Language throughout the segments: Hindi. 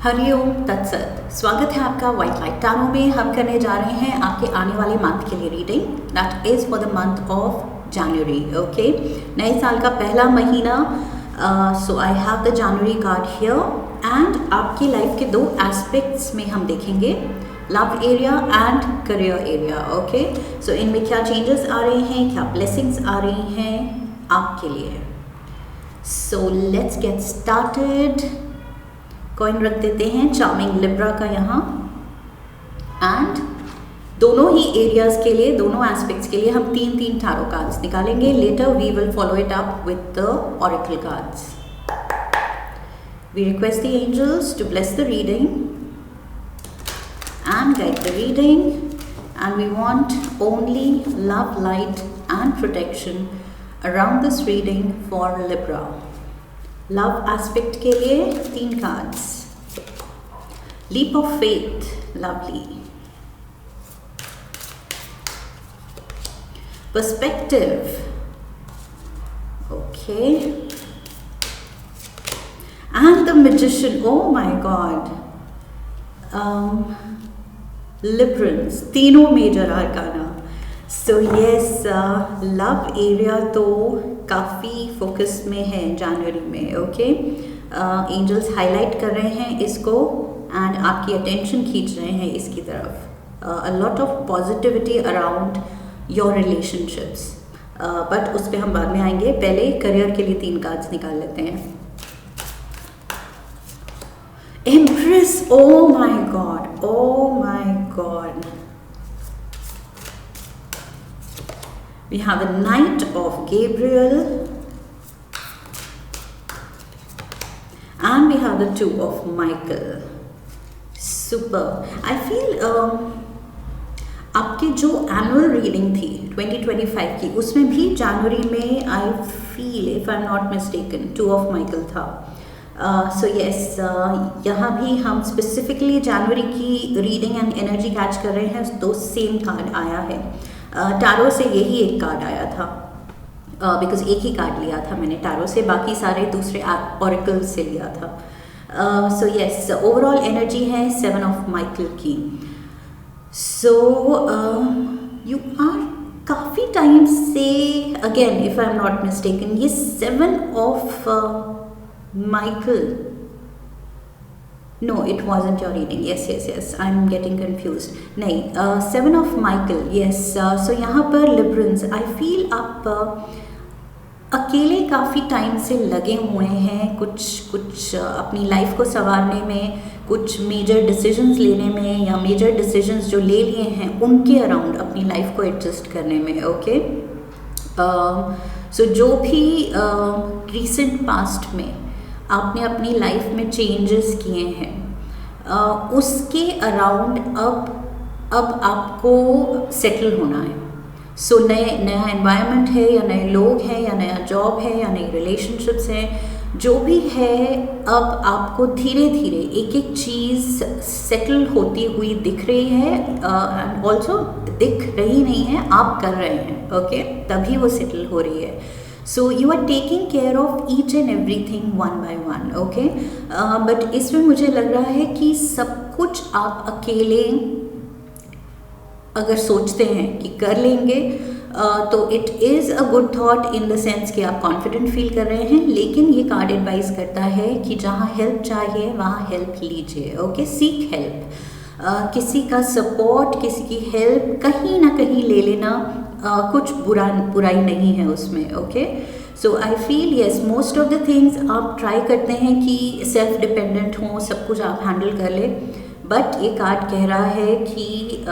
हरिओम तत्सत। स्वागत है आपका व्हाइट लाइट टैरो में। हम करने जा रहे हैं आपके आने वाले मंथ के लिए reading, that is for the month of January. Okay, नए साल का पहला महीना। So I have the January card here and आपकी लाइफ के दो एस्पेक्ट्स में हम देखेंगे, love area and career area. Okay, so इनमें क्या चेंजेस आ रहे हैं, क्या ब्लेसिंग्स आ रही हैं आपके लिए। So let's get started. Coin रख देते हैं चार्मिंग लिब्रा का यहाँ, एंड दोनों ही एरियाज के लिए, दोनों एस्पेक्ट्स के लिए हम तीन तीन टैरो कार्ड्स निकालेंगे। Later we will follow it up with the oracle cards. We request the angels to bless the reading and guide the reading, and we want only love, light and protection around this reading for Libra. Love aspect के लिए तीन cards. Leap of faith, lovely. Perspective, okay. And the Magician, oh my God. Librans, तीनों major arcana. So yes, love area तो काफ़ी फोकस में है जनवरी में। ओके, एंजल्स हाईलाइट कर रहे हैं इसको एंड आपकी अटेंशन खींच रहे हैं इसकी तरफ। A lot of positivity around your relationships, but उस पर हम बाद में आएंगे। पहले करियर के लिए तीन कार्ड्स निकाल लेते हैं। Empress, oh my God, oh my God. We have a Knight of Gabriel and we have the Two of Michael. Super. I feel आपकी जो एनुअल रीडिंग थी 2025 की, उसमें भी जनवरी में I feel, if I am not mistaken, two of Michael था। सो यस, यहाँ भी हम स्पेसिफिकली जनवरी की रीडिंग एंड एनर्जी कैच कर रहे हैं, तो सेम कार्ड आया है। टैरो से यही एक कार्ड आया था, बिकॉज एक ही कार्ड लिया था मैंने टैरो से, बाकी सारे दूसरे ऑरेकल से लिया था। सो यस, ओवरऑल एनर्जी है सेवन ऑफ माइकल की। सो यू आर काफ़ी टाइम से, again if I am not mistaken, ये seven of Michael, no, it wasn't your reading. Yes, I'm getting confused. नहीं, seven of Michael, yes. So यहाँ पर Librans, I feel आप अकेले काफ़ी टाइम से लगे हुए हैं कुछ अपनी लाइफ को संवारने में, कुछ मेजर डिसीजंस लेने में, या मेजर डिसीजंस जो ले लिए हैं उनके अराउंड अपनी लाइफ को एडजस्ट करने में। ओके, सो जो भी रिसेंट पास्ट में आपने अपनी लाइफ में चेंजेस किए हैं, उसके अराउंड अब आपको सेटल होना है। सो नया एनवायरनमेंट है, या नए लोग हैं, या नया जॉब है, या नई रिलेशनशिप्स हैं, जो भी है, अब आपको धीरे धीरे एक एक चीज़ सेटल होती हुई दिख रही है, एंड ऑल्सो दिख रही नहीं है, आप कर रहे हैं। ओके, तभी वो सेटल हो रही है। So you are taking care of each and everything one by one, okay? But इसमें मुझे लग रहा है कि सब कुछ आप अकेले अगर सोचते हैं कि कर लेंगे, तो it is a good thought in the sense कि आप कॉन्फिडेंट फील कर रहे हैं, लेकिन ये कार्ड एडवाइस करता है कि जहाँ हेल्प चाहिए वहाँ हेल्प लीजिए। ओके, सीक हेल्प, किसी का सपोर्ट, किसी की हेल्प कहीं ना कहीं ले लेना, कुछ बुराई नहीं है उसमें। Okay, so I feel yes, most of the things आप ट्राई करते हैं कि सेल्फ डिपेंडेंट हों, सब कुछ आप हैंडल कर ले, बट ये कार्ड कह रहा है कि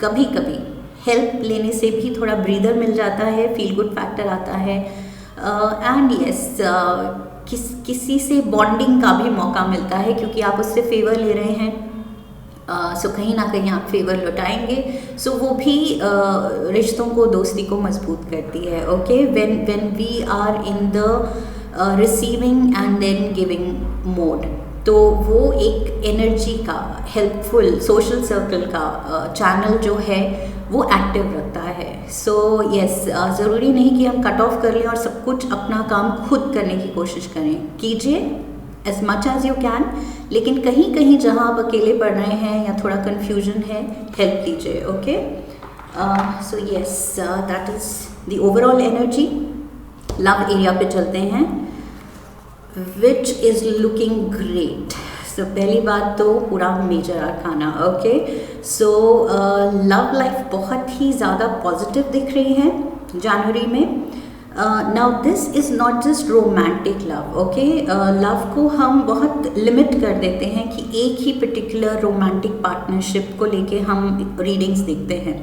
कभी कभी हेल्प लेने से भी थोड़ा ब्रीदर मिल जाता है, फील गुड फैक्टर आता है, एंड यस, किसी से बॉन्डिंग का भी मौका मिलता है क्योंकि आप उससे फेवर ले रहे हैं। सो कहीं ना कहीं आप फेवर लौटाएंगे, सो वो भी रिश्तों को, दोस्ती को मजबूत करती है। Okay, when we are in the receiving and then giving mode, तो वो एक एनर्जी का, हेल्पफुल सोशल सर्कल का चैनल जो है वो एक्टिव रखता है। सो यस, ज़रूरी नहीं कि हम कट ऑफ कर लें और सब कुछ अपना काम खुद करने की कोशिश करें। कीजिए, as much as you can, लेकिन कहीं कहीं जहाँ आप अकेले पढ़ रहे हैं या थोड़ा confusion है, help लीजिए. Okay, so yes, that is the overall energy. Love area पे चलते हैं, which is looking great. So पहली बात तो पूरा major arcana. Okay, so love life बहुत ही ज़्यादा पॉजिटिव दिख रही है जनवरी में. Now this is not just romantic love. Okay, love को हम बहुत लिमिट कर देते हैं कि एक ही पर्टिकुलर रोमांटिक पार्टनरशिप को लेके हम रीडिंग्स देखते हैं,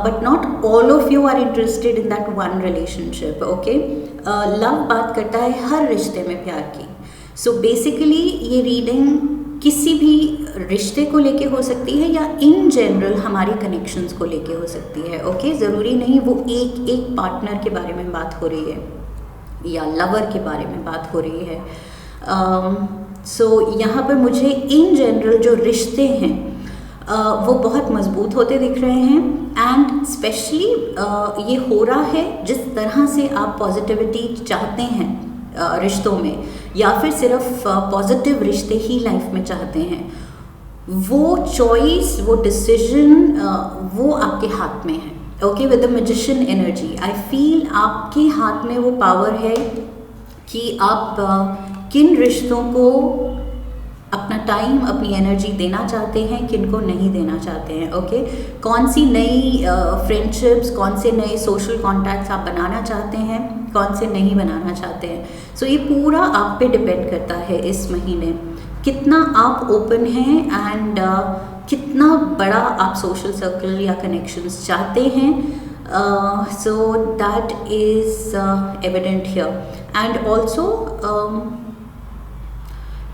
but not all of you are interested in that one relationship. Okay, love बात करता है हर रिश्ते में प्यार की. सो बेसिकली ये रीडिंग किसी भी रिश्ते को लेके हो सकती है या इन जनरल हमारे कनेक्शंस को लेके हो सकती है. ओके, ज़रूरी नहीं वो एक पार्टनर के बारे में बात हो रही है या लवर के बारे में बात हो रही है. सो यहाँ पर मुझे इन जनरल जो रिश्ते हैं वो बहुत मजबूत होते दिख रहे हैं. एंड स्पेशली ये हो रहा है जिस तरह से आप पॉजिटिविटी चाहते हैं रिश्तों में, या फिर सिर्फ पॉजिटिव रिश्ते ही लाइफ में चाहते हैं, वो चॉइस, वो डिसीजन वो आपके हाथ में है. Okay, with the magician energy I feel आपके हाथ में वो पावर है कि आप किन रिश्तों को अपना टाइम, अपनी एनर्जी देना चाहते हैं, किन को नहीं देना चाहते हैं. ओके, कौन सी नई फ्रेंडशिप्स, कौन से नए सोशल कॉन्टैक्ट्स आप बनाना चाहते हैं, कौन से नहीं बनाना चाहते हैं. सो ये पूरा आप पे डिपेंड करता है इस महीने, कितना आप ओपन हैं एंड कितना बड़ा आप सोशल सर्कल या कनेक्शंस चाहते हैं. So that is evident here. And also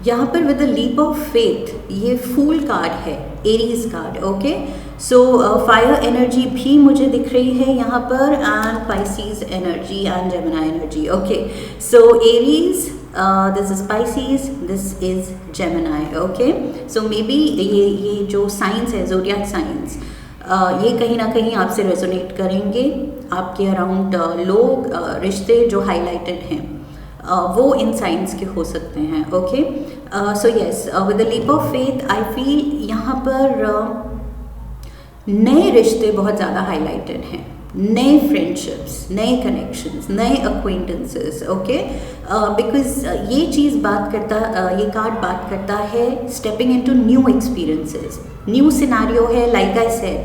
यहाँ पर with the leap of faith ये फूल कार्ड है, Aries card. Okay, so fire energy भी मुझे दिख रही है यहाँ पर, and Pisces energy and Gemini energy. Okay, so Aries, this is Pisces, this is Gemini. Okay, so maybe ये जो साइंस है, ज़ोडिएक साइंस, ये कहीं ना कहीं आपसे रेजोनेट करेंगे. आपके अराउंड लोग, रिश्ते जो हाईलाइटेड हैं वो इन साइंस के हो सकते हैं. Okay, so yes, with the leap of faith I feel यहाँ पर नए रिश्ते बहुत ज़्यादा हाईलाइटेड हैं, नए फ्रेंडशिप्स, नए कनेक्शंस, नए अक्वेंटेंसेस. ओके, बिकॉज ये चीज़ बात करता, ये कार्ड बात करता है stepping into new experiences, new scenario है. लाइक आई सेड,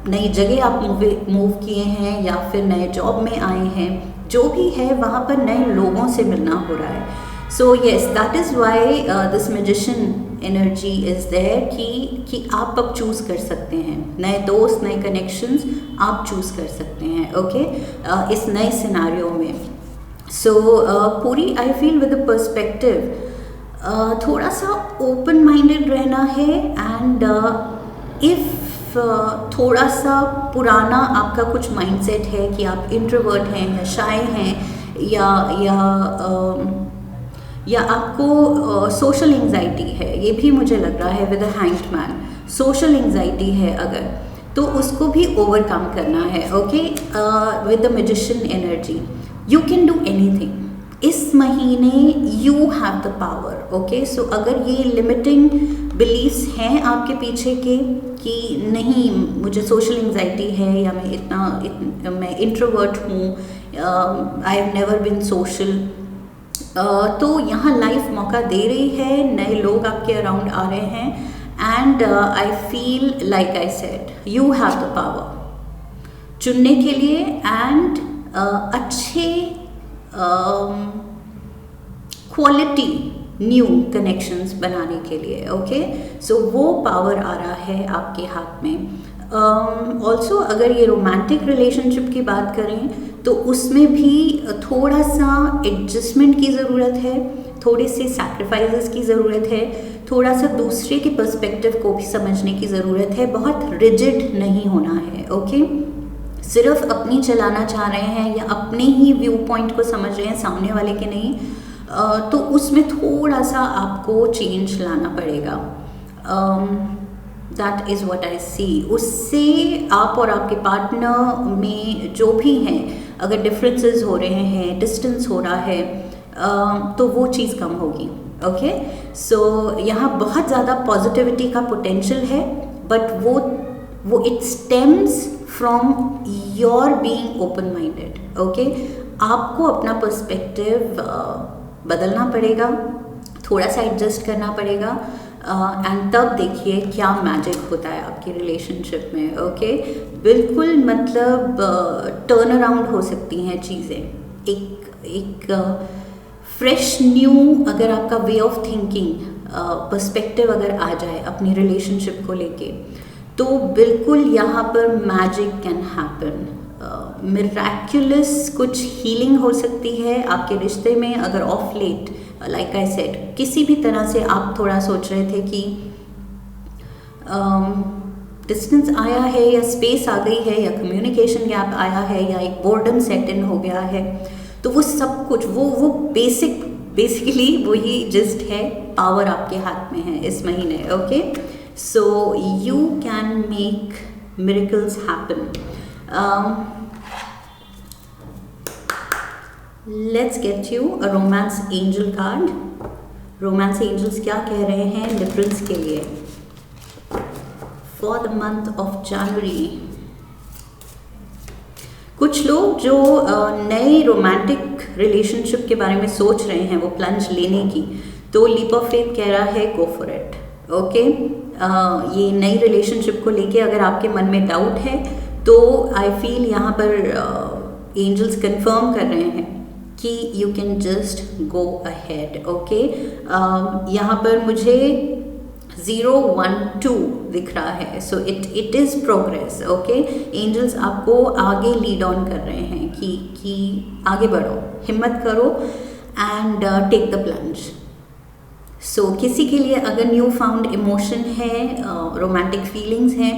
नई जगह आप मूव किए हैं या फिर नए जॉब में आए हैं, जो भी है वहाँ पर नए लोगों से मिलना हो रहा है. So yes, that is why this magician energy is there कि आप अब चूज़ कर सकते हैं नए दोस्त, नए कनेक्शंस आप चूज़ कर सकते हैं. ओके, इस नए सिनेरियो में. सो पूरी I feel with the perspective थोड़ा सा ओपन माइंडेड रहना है. एंड इफ़ थोड़ा सा पुराना आपका कुछ माइंडसेट है कि आप इंट्रोवर्ट हैं या शाय हैं या आपको सोशल एंजाइटी है, ये भी मुझे लग रहा है with the hanged man. Social anxiety है अगर, तो उसको भी ओवरकम करना है. Okay, with the magician energy you can do anything. इस महीने you have the power. Okay, so अगर ये लिमिटिंग बिलीव्स हैं आपके पीछे के कि नहीं मुझे सोशल एंजाइटी है या मैं इंट्रोवर्ट हूँ, I have never been social, तो यहाँ लाइफ मौका दे रही है, नए लोग आपके अराउंड आ रहे हैं. And I feel like I said you have the power चुनने के लिए एंड अच्छे क्वालिटी न्यू कनेक्शंस बनाने के लिए. ओके, सो वो पावर आ रहा है आपके हाथ में. ऑल्सो अगर ये रोमांटिक रिलेशनशिप की बात करें तो उसमें भी थोड़ा सा एडजस्टमेंट की ज़रूरत है, थोड़े से सैक्रिफाइसेस की ज़रूरत है, थोड़ा सा दूसरे के पर्सपेक्टिव को भी समझने की ज़रूरत है. बहुत रिजिड नहीं होना है. ओके, सिर्फ अपनी चलाना चाह रहे हैं या अपने ही व्यू पॉइंट को समझ रहे हैं, सामने वाले के नहीं, तो उसमें थोड़ा सा आपको चेंज लाना पड़ेगा. दैट इज़ व्हाट आई सी. उससे आप और आपके पार्टनर में जो भी हैं अगर डिफरेंसेस हो रहे हैं, डिस्टेंस हो रहा है, तो वो चीज़ कम होगी। ओके, सो यहाँ बहुत ज़्यादा पॉजिटिविटी का पोटेंशियल है, बट वो it stems from your being open minded. Okay, आपको अपना पर्सपेक्टिव बदलना पड़ेगा, थोड़ा सा एडजस्ट करना पड़ेगा, एंड तब देखिए क्या मैजिक होता है आपकी रिलेशनशिप में। ओके, बिल्कुल मतलब टर्न अराउंड हो सकती हैं चीज़ें। एक फ्रेश न्यू अगर आपका वे ऑफ थिंकिंग, पर्सपेक्टिव अगर आ जाए अपनी रिलेशनशिप को लेके, तो बिल्कुल यहाँ पर मैजिक कैन हैपन। मिराक्युलस कुछ हीलिंग हो सकती है आपके रिश्ते में। अगर of late, like I said, किसी भी तरह से आप थोड़ा सोच रहे थे कि डिस्टेंस आया है या स्पेस आ गई है या कम्युनिकेशन गैप आया है या एक बोर्डम सेट इन हो गया है, तो वो सब कुछ वो बेसिकली वही जिस्ट है, पावर आपके हाथ में है इस महीने। Okay, so you can make miracles happen. Let's get you a romance angel card. Romance angels क्या कह रहे हैं लिब्रंस के लिए फॉर द मंथ ऑफ जनवरी। कुछ लोग जो नए रोमांटिक रिलेशनशिप के बारे में सोच रहे हैं वो प्लंज लेने की, तो लीप ऑफ फेथ कह रहा है गो फॉर इट। ओके, ये नई रिलेशनशिप को लेके अगर आपके मन में डाउट है तो आई फील यहाँ पर एंजल्स कंफर्म कर रहे हैं कि you can just go ahead. Okay, यहाँ पर मुझे 012 दिख रहा है, so it is progress. Okay, angels आपको आगे लीड ऑन कर रहे हैं कि आगे बढ़ो, हिम्मत करो एंड टेक द प्लंज। सो किसी के लिए अगर न्यू फाउंड इमोशन है, रोमांटिक फीलिंग्स हैं,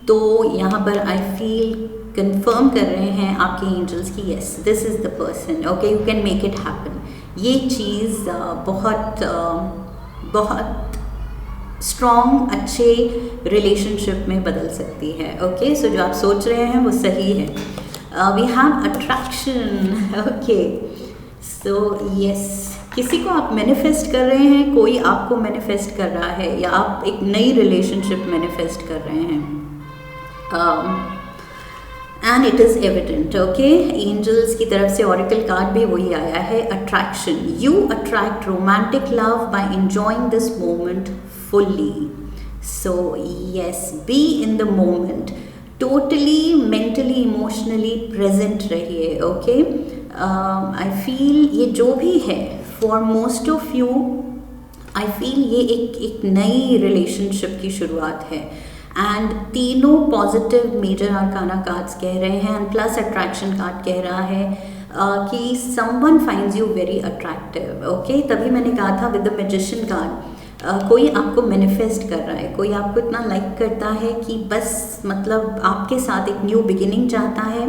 तो यहाँ पर आई फील कंफर्म कर रहे हैं आपके एंजल्स कि yes this is the person. Okay, you can make it happen. ये चीज़ बहुत स्ट्रॉन्ग अच्छे रिलेशनशिप में बदल सकती है। ओके, सो जो आप सोच रहे हैं वो सही है। We have attraction. Okay, so yes, किसी को आप मैनिफेस्ट कर रहे हैं, कोई आपको मैनिफेस्ट कर रहा है, या आप एक नई रिलेशनशिप मैनिफेस्ट कर रहे हैं। And it is evident. Okay, angels की तरफ से ऑरेकल कार्ड भी वही आया है, attraction. You attract romantic love by enjoying this moment fully. So yes, be in the moment, totally mentally emotionally present रहिए। okay, I feel ये जो भी है for most of you, I feel ये एक नई relationship की शुरुआत है, एंड तीनों पॉजिटिव मेजर आर्काना कार्ड्स कह रहे हैं, एंड प्लस अट्रैक्शन कार्ड कह रहा है कि someone finds you very attractive। okay, तभी मैंने कहा था विद द मैजिशियन कार्ड, कोई आपको मैनिफेस्ट कर रहा है, कोई आपको इतना लाइक करता है कि बस मतलब आपके साथ एक न्यू बिगिनिंग चाहता है,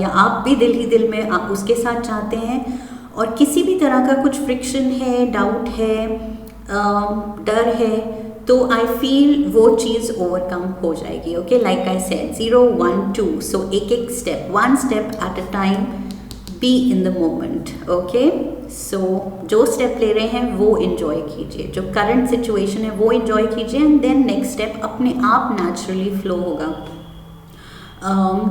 या आप भी दिल ही दिल में आप उसके साथ चाहते हैं, और किसी भी तरह का कुछ फ्रिक्शन है, डाउट है, डर है, तो आई फील वो चीज़ ओवरकम हो जाएगी। Okay, like I said 012, so एक step, one step at a time, be in the moment. Okay, so जो स्टेप ले रहे हैं वो इन्जॉय कीजिए, जो करंट सिचुएशन है वो इन्जॉय कीजिए, एंड देन नेक्स्ट स्टेप अपने आप नेचुरली फ्लो होगा।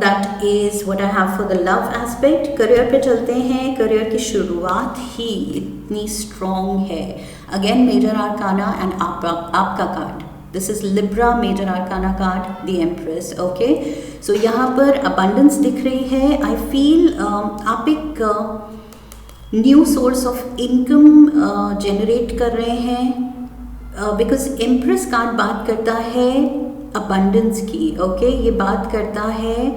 That is what I have for the love aspect. Career पे चलते हैं। करियर की शुरुआत ही इतनी स्ट्रॉन्ग है। अगेन मेजर आर्काना एंड आपका card, this is Libra major arcana card, the empress. Okay, so यहाँ पर अबंडेंस दिख रही है। आई फील आप एक new source of income generate कर रहे हैं, बिकॉज एम्प्रेस कार्ड बात करता है अबंडेंस की। ओके, ये बात करता है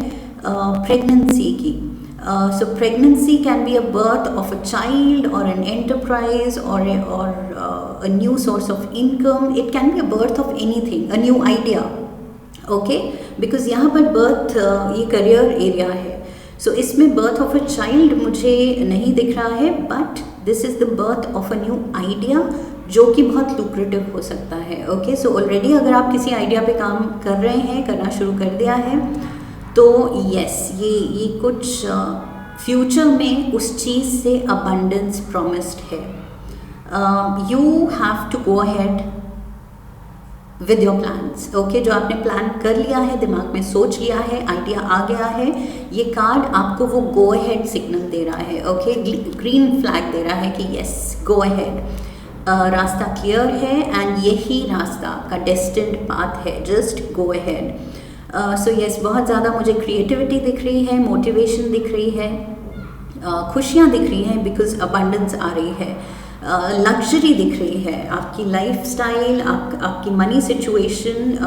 प्रेगनेंसी की। So pregnancy can be a birth of a child or an enterprise or a new source of income. It can be a birth of anything, a new idea. Okay, because यहाँ पर birth ये career area है, so इसमें birth of a child मुझे नहीं दिख रहा है, but this is the birth of a new idea जो कि बहुत lucrative हो सकता है। Okay, so already अगर आप किसी idea पे काम कर रहे हैं, करना शुरू कर दिया है, तो यस ये कुछ फ्यूचर में उस चीज़ से अबंडेंस प्रॉमिस्ड है. You have to go ahead with your plans. Okay, जो आपने प्लान कर लिया है, दिमाग में सोच लिया है, आइडिया आ गया है, ये कार्ड आपको वो गो अहेड सिग्नल दे रहा है. ओके, ग्रीन फ्लैग दे रहा है कि यस, गो अहेड. रास्ता क्लियर है एंड यही रास्ता आपका डेस्टिन्ड पाथ है. Just go ahead. So yes, बहुत ज़्यादा मुझे क्रिएटिविटी दिख रही है, मोटिवेशन दिख रही है, खुशियाँ दिख रही हैं बिकॉज अबंडेंस आ रही है, लग्जरी दिख रही है, आपकी लाइफ स्टाइल, आपकी मनी सिचुएशन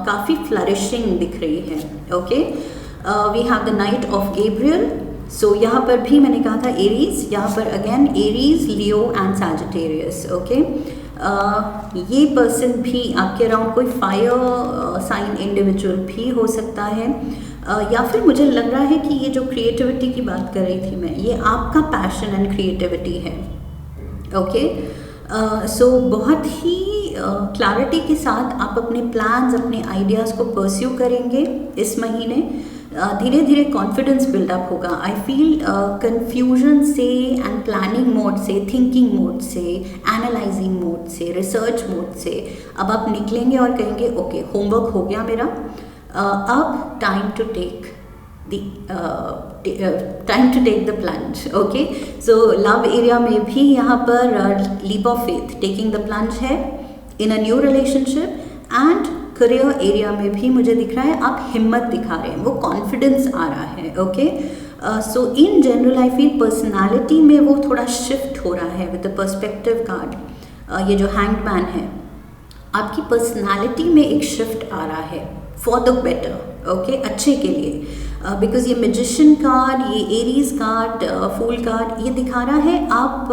काफ़ी फ्लरिशिंग दिख रही है. Okay, we have the knight of Gabriel. So यहाँ पर भी मैंने कहा था एरीज, यहाँ पर again Aries, Leo and Sagittarius. Okay, ये पर्सन भी आपके अराउंड कोई फायर साइन इंडिविजुअल भी हो सकता है, या फिर मुझे लग रहा है कि ये जो क्रिएटिविटी की बात कर रही थी मैं, ये आपका पैशन एंड क्रिएटिविटी है. ओके, सो बहुत ही क्लैरिटी के साथ आप अपने प्लान्स, अपने आइडियाज़ को परस्यू करेंगे इस महीने. धीरे धीरे कॉन्फिडेंस बिल्डअप होगा. आई फील कन्फ्यूजन से एंड प्लानिंग मोड से, थिंकिंग मोड से, एनालाइजिंग मोड से, रिसर्च मोड से अब आप निकलेंगे और कहेंगे ओके, होमवर्क हो गया मेरा, अब time to take the plunge. Okay, so love area में भी यहाँ पर leap of faith, taking the plunge है in a new relationship. And career area में भी मुझे दिख रहा है आप हिम्मत दिखा रहे हैं, वो कॉन्फिडेंस आ रहा है. Okay, so in general I feel personality में वो थोड़ा शिफ्ट हो रहा है विद द पर्सपेक्टिव कार्ड. ये जो हैंग्ड मैन है, आपकी पर्सनालिटी में एक शिफ्ट आ रहा है फॉर द बेटर. ओके, अच्छे के लिए, बिकॉज ये मैजिशियन कार्ड, ये एरीज कार्ड, फूल कार्ड, ये दिखा रहा है आप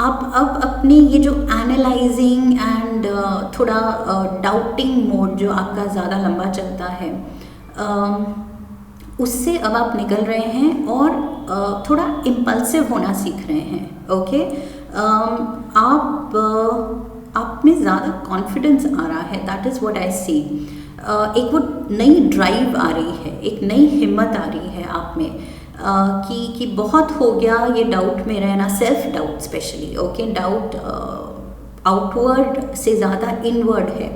अब अपने ये जो एनालाइजिंग एंड थोड़ा डाउटिंग मोड जो आपका ज़्यादा लंबा चलता है, उससे अब आप निकल रहे हैं और थोड़ा इम्पल्सिव होना सीख रहे हैं. ओके, आप में ज़्यादा कॉन्फिडेंस आ रहा है. दैट इज़ व्हाट आई सी. एक वो नई ड्राइव आ रही है, एक नई हिम्मत आ रही है आप में, कि बहुत हो गया ये डाउट में रहना, self doubt specially. Okay, doubt outward से ज़्यादा इनवर्ड है,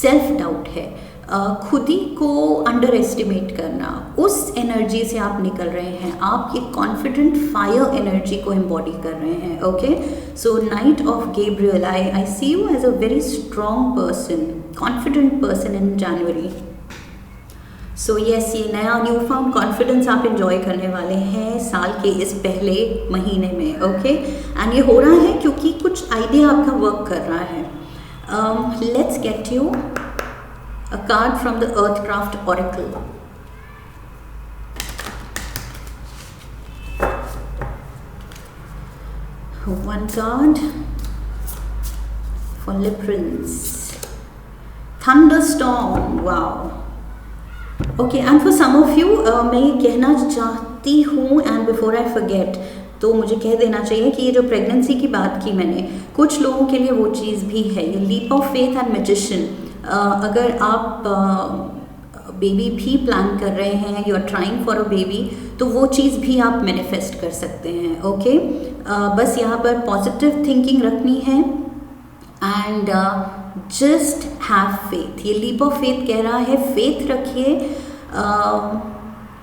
सेल्फ डाउट है, खुद ही को अंडर एस्टिमेट करना, उस एनर्जी से आप निकल रहे हैं. आप ये कॉन्फिडेंट फायर एनर्जी को एम्बॉडी कर रहे हैं. Okay, so knight of Gabriel, I see you as a very strong person, confident person in January. So yes, ये नया न्यू फाउंड कॉन्फिडेंस आप इंजॉय करने वाले हैं साल के इस पहले महीने में. ओके, एंड ये हो रहा है क्योंकि कुछ आइडिया आपका वर्क कर रहा है. Let's get you a card from the Earthcraft Oracle. One card for Librans. Thunderstorm. Wow. Okay, and for some of you, मैं ये कहना चाहती हूँ, and before I forget, तो मुझे कह देना चाहिए कि ये जो प्रेगनेंसी की बात की मैंने, कुछ लोगों के लिए वो चीज़ भी है, ये leap of faith and magician. अगर आप बेबी भी प्लान कर रहे हैं, you are trying for a baby, तो वो चीज़ भी आप मैनिफेस्ट कर सकते हैं. ओके, बस यहाँ पर पॉजिटिव थिंकिंग रखनी है एंड जस्ट हैव फेथ. ये लीप ऑफ फेथ कह रहा है, फेथ रखिए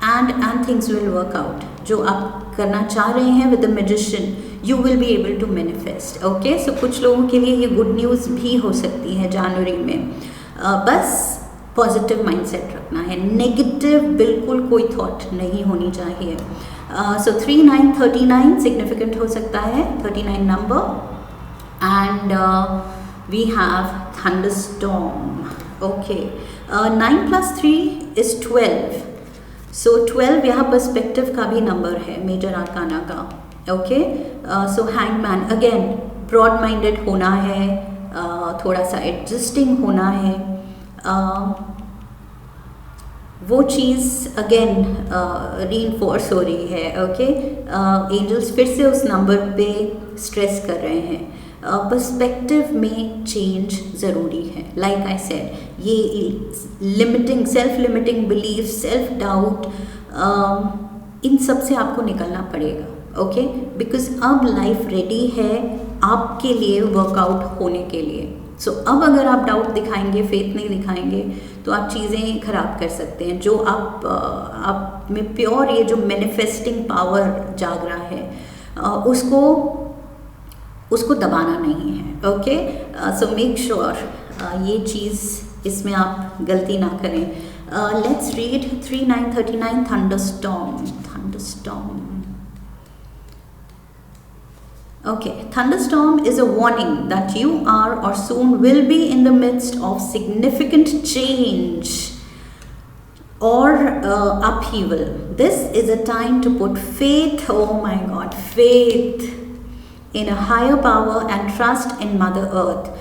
and things will work out. जो आप करना चाह रहे हैं with the magician, you will be able to manifest. Okay, so कुछ लोगों के लिए ये गुड न्यूज़ भी हो सकती है जनवरी में. बस पॉजिटिव माइंडसेट रखना है, नेगेटिव बिल्कुल कोई थॉट नहीं होनी चाहिए. सो 3939 सिग्निफिकेंट हो सकता है, 39 नंबर. And we have thunderstorm. Okay, 9 + 3 is 12. So 12 यहाँ पर्सपेक्टिव का भी नंबर है, मेजर आर्काना का. ओके, सो हैंगमैन अगेन ब्रॉड माइंडेड होना है, थोड़ा सा एडजस्टिंग होना है. वो चीज़ अगेन रीइंफोर्स हो रही है. ओके, एंजल्स फिर से उस नंबर पे स्ट्रेस कर रहे हैं. पर्सपेक्टिव में चेंज ज़रूरी है. लाइक आई सेड, ये limiting, self limiting belief, self doubt, इन सब से आपको निकलना पड़ेगा, ओके, बिकॉज अब लाइफ रेडी है आपके लिए वर्कआउट होने के लिए। सो अब अगर आप डाउट दिखाएंगे, फेथ नहीं दिखाएंगे, तो आप चीज़ें खराब कर सकते हैं। जो आप में प्योर ये जो मैनिफेस्टिंग पावर जाग रहा है उसको दबाना नहीं है, ओके। सो मेक श्योर ये चीज़ इसमें आप गलती ना करें। Let's read 3939 thunderstorm. Okay, thunderstorm is a warning that you are or soon will be in the midst of significant change or upheaval. This is a time to put faith, oh my God, faith in a higher power and trust in Mother Earth.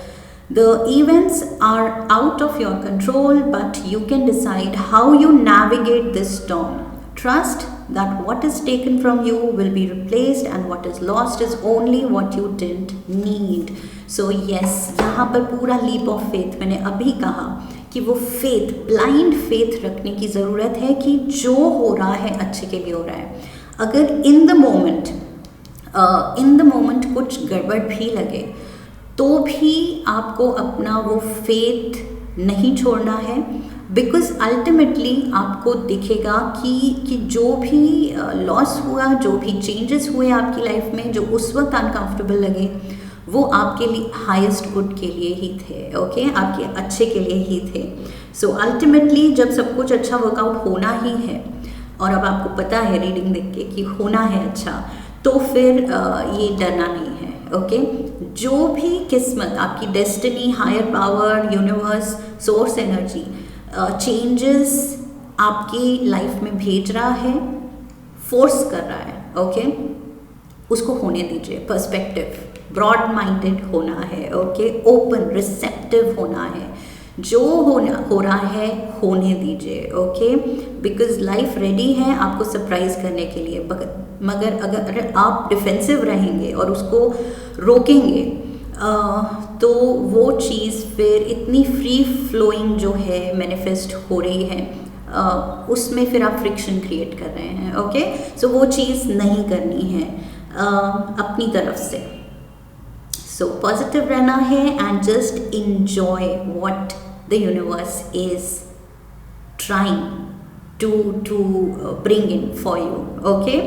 The events are out of your control, but you can decide how you navigate this storm. Trust that what is taken from you will be replaced and what is lost is only what you didn't need. So yes, यहाँ पर पूरा leap of faith, मैंने अभी कहा कि वो faith, blind faith रखने की ज़रूरत है कि जो हो रहा है अच्छे के लिए हो रहा है। अगर in the moment कुछ गड़बड़ भी लगे तो भी आपको अपना वो faith नहीं छोड़ना है, बिकॉज अल्टीमेटली आपको दिखेगा कि जो भी लॉस हुआ, जो भी चेंजेस हुए आपकी लाइफ में, जो उस वक्त अनकंफर्टेबल लगे, वो आपके लिए हाईएस्ट गुड के लिए ही थे, ओके, आपके अच्छे के लिए ही थे। सो अल्टीमेटली जब सब कुछ अच्छा वर्कआउट होना ही है और अब आपको पता है रीडिंग देख के कि होना है अच्छा, तो फिर ये डरना नहीं है, ओके। जो भी किस्मत, आपकी destiny, higher power, universe, source energy changes आपकी लाइफ में भेज रहा है, फोर्स कर रहा है, ओके, उसको होने दीजिए। पर्सपेक्टिव, ब्रॉड माइंडेड होना है, ओके, ओपन रिसेप्टिव होना है, जो हो रहा है होने दीजिए, ओके, बिकॉज लाइफ रेडी है आपको सरप्राइज करने के लिए। मगर अगर आप डिफेंसिव रहेंगे और उसको रोकेंगे तो वो चीज़ फिर इतनी फ्री फ्लोइंग जो है मैनिफेस्ट हो रही है, उसमें फिर आप फ्रिक्शन क्रिएट कर रहे हैं, ओके। सो वो चीज़ नहीं करनी है अपनी तरफ से। सो पॉजिटिव रहना है and just enjoy what the universe is trying to bring in for you, okay.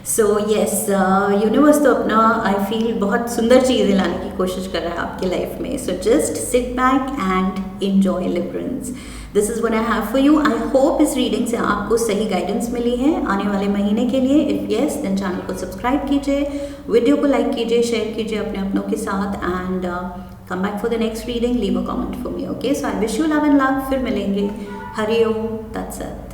So yes, universe तो अपना आई फील बहुत सुंदर चीज़ें लाने की कोशिश कर रहा है आपकी लाइफ में। So just sit back and enjoy लिबरेंस। This is what I have for you. I hope इस रीडिंग से आपको सही गाइडेंस मिली है आने वाले महीने के लिए। इफ़ येस देन चैनल को सब्सक्राइब कीजिए, वीडियो को लाइक कीजिए, शेयर कीजिए अपने अपनों के साथ and come back for the next reading, leave a comment for me, okay. So I wish you love and love. फिर मिलेंगे। हरि ओम तत्सत।